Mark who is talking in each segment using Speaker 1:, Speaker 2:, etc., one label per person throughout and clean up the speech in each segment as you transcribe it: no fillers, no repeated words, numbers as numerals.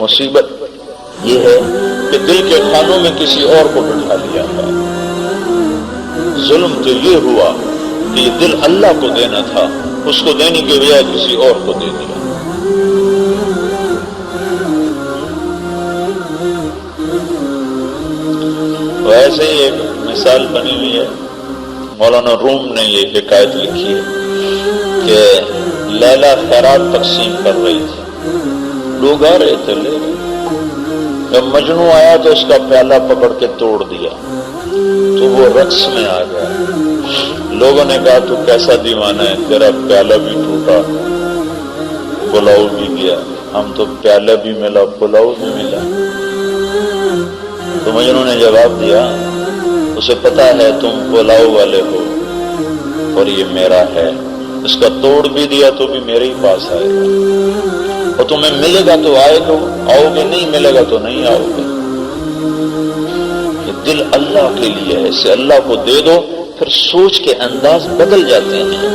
Speaker 1: مصیبت یہ ہے کہ دل کے خانوں میں کسی اور کو بٹھا لیا ہے۔ ظلم تو یہ ہوا کہ یہ دل اللہ کو دینا تھا، اس کو دینے کے بجائے کسی اور کو دے دیا۔ تو ایسے ہی ایک مثال بنی ہوئی ہے، مولانا روم نے یہ حکایت لکھی ہے کہ لیلا خیرات تقسیم کر رہی تھی، لوگ آ رہے تھے لے رہے، جب مجنوں آیا تو اس کا پیالہ پکڑ کے توڑ دیا تو وہ رقص میں آ گیا۔ لوگوں نے کہا تو کیسا دیوانہ ہے، تیرا پیالہ بھی ٹوٹا، پلاؤ بھی گیا، ہم تو پیالہ بھی ملا پلاؤ بھی ملا۔ تو مجنوں نے جواب دیا، اسے پتا ہے تم پلاؤ والے ہو اور یہ میرا ہے، اس کا توڑ بھی دیا تو بھی میرے ہی پاس آئے گا، اور تمہیں ملے گا تو آئے گا، آؤ گے، نہیں ملے گا تو نہیں آؤ گے۔ یہ دل اللہ کے لیے ہے، اسے اللہ کو دے دو، پھر سوچ کے انداز بدل جاتے ہیں۔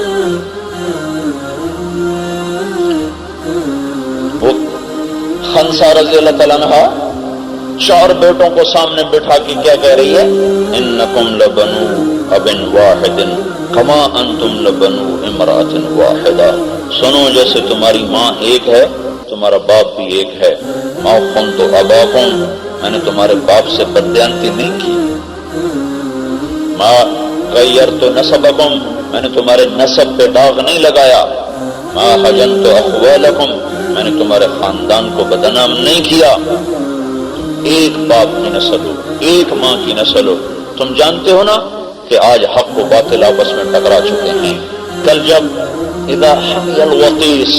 Speaker 1: وہ خنسا رضی اللہ تعالیٰ عنہ 4 بیٹوں کو سامنے بٹھا کے کیا کہہ رہی ہے؟ انکم لبنو اب واحد کما انتم لبنو امرأۃ واحدہ، سنو جیسے تمہاری ماں ایک ہے تمہارا باپ بھی ایک ہے۔ ما خنت اباکم، میں نے تمہارے باپ سے بددیانتی نہیں کی۔ ما غیرت نسبکم، میں نے تمہارے نسب پہ داغ نہیں لگایا۔ ما حجنت اخوالکم، میں نے تمہارے خاندان کو بدنام نہیں کیا۔ ایک باپ کی نسل ہو، ایک ماں کی نسل ہو۔ تم جانتے ہو نا کہ آج حق و باطل آپس میں ٹکرا چکے ہیں۔ کل جب اذا حمی الوطیس،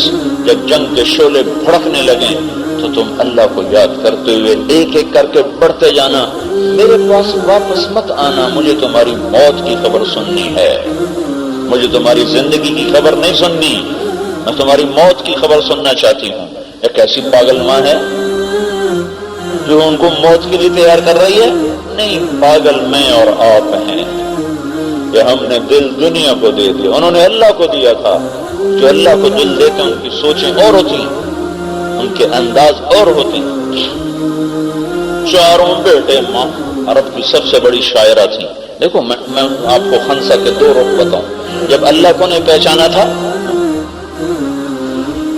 Speaker 1: جب جنگ کے شعلے بھڑکنے لگیں تو تم اللہ کو یاد کرتے ہوئے ایک ایک کر کے بڑھتے جانا، میرے پاس واپس مت آنا، مجھے تمہاری موت کی خبر سننی ہے، مجھے تمہاری زندگی کی خبر نہیں سننی، میں تمہاری موت کی خبر سننا چاہتی ہوں۔ ایک ایسی پاگل ماں ہے جو ان کو موت کے لیے تیار کر رہی ہے؟ نہیں، پاگل میں اور آپ ہیں کہ ہم نے دل دنیا کو دے دیا، انہوں نے اللہ کو دیا تھا۔ جو اللہ کو دل دیتے ہیں ان کی سوچیں اور ہوتی ہیں، ان کے انداز اور ہوتے ہیں۔ 4 بیٹے، ماں عرب کی سب سے بڑی شاعرہ تھی۔ دیکھو میں آپ کو خنسا کے 2 رخ بتاؤں۔ جب اللہ کو نے پہچانا تھا،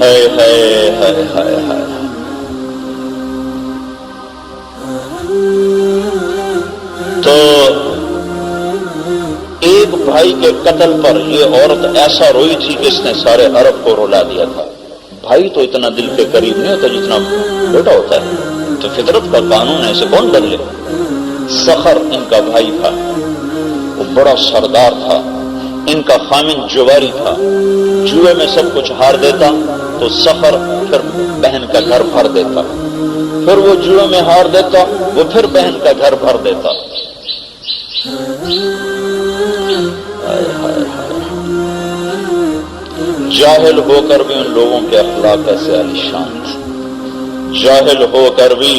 Speaker 1: ہائے ہائے ہائے ہائے ہائے، تو ایک بھائی کے قتل پر یہ عورت ایسا روئی تھی کہ اس نے سارے عرب کو رلا دیا تھا۔ بھائی تو اتنا دل کے قریب نہیں ہوتا جتنا بیٹا ہوتا ہے، تو فطرت کا قانون ہے، اسے کون بدلے۔ سخر ان کا بھائی تھا، وہ بڑا سردار تھا، ان کا خامن جواری تھا، جوئے میں سب کچھ ہار دیتا تو سخر پھر بہن کا گھر بھر دیتا، پھر وہ جوئے میں ہار دیتا، وہ پھر بہن کا گھر بھر دیتا۔ جاہل ہو کر بھی ان لوگوں کے اخلاق ایسے عالیشان تھے، جاہل ہو کر بھی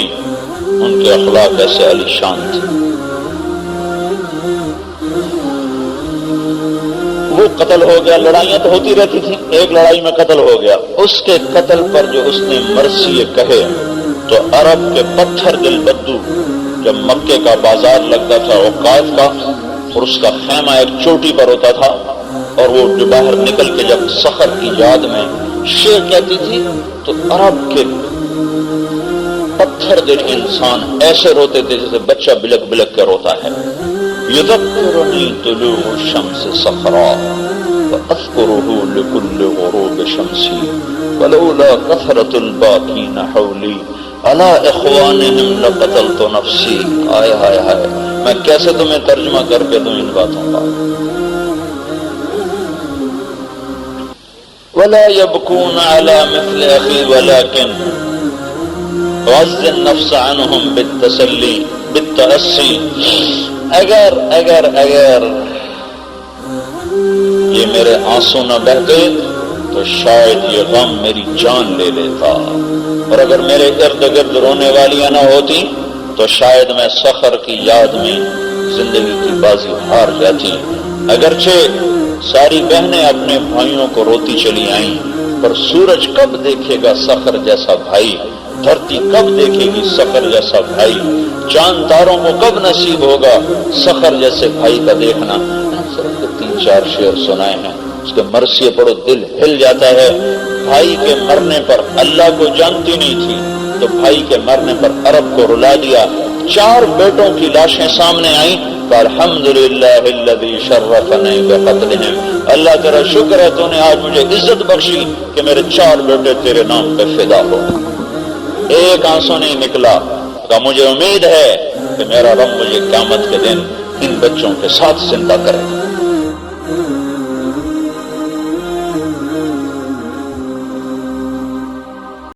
Speaker 1: ان کے اخلاق ایسے عالیشان تھے۔ وہ قتل ہو گیا، لڑائیاں تو ہوتی رہتی تھیں، ایک لڑائی میں قتل ہو گیا، اس کے قتل پر جو اس نے مرثیے کہے تو عرب کے پتھر دل بدو، جب مکے کا بازار لگتا تھا اوقات کا اور اس کا خیمہ ایک چوٹی پر ہوتا تھا، اور وہ جو باہر نکل کے جب سخر کی یاد میں شیر کہتی تھی تو عرب کے پتھر دل انسان ایسے روتے تھے جیسے بچہ بلک بلک کے روتا ہے۔ یذکرنی طلوع الشمس صخرا واذکرہ لکل غروب شمسی ولولا کثرۃ الباکین حولی الا اخوانہم لقتلت نفسی۔ آئے ہائے ہائے، میں کیسے تمہیں ترجمہ کر کے دوں ان باتوں کا۔ ولا يبكون على مثل اخي ولكن وعز النفس عنهم بالتسلی بالتأسی۔ اگر یہ میرے آنسو نہ بہتے تو شاید یہ غم میری جان لے لیتا، اور اگر میرے ارد گرد رونے والیاں نہ ہوتی تو شاید میں سخر کی یاد میں زندگی کی بازی ہار جاتی۔ اگرچہ ساری بہنیں اپنے بھائیوں کو روتی چلی آئیں، پر سورج کب دیکھے گا سخر جیسا بھائی دھرتی کب دیکھے گی صخر جیسا بھائی، چاند تاروں کو کب نصیب ہوگا صخر جیسے بھائی کا دیکھنا۔ صرف 3-4 شعر سنائے ہیں، اس کے مرثیے پڑھو دل ہل جاتا ہے۔ بھائی کے مرنے پر اللہ کو جانتی نہیں تھی تو بھائی کے مرنے پر عرب کو رلا دیا۔ 4 بیٹوں کی لاشیں سامنے آئیں تو الحمدللہ الذی شرفنی بقتلہم، اللہ تیرا شکر ہے تو نے آج مجھے عزت بخشی کہ میرے 4 بیٹے تیرے نام پہ فدا ہو۔ ایک آنسو نہیں نکلا، کہ مجھے امید ہے کہ میرا رب مجھے قیامت کے دن ان بچوں کے ساتھ زندہ کرے۔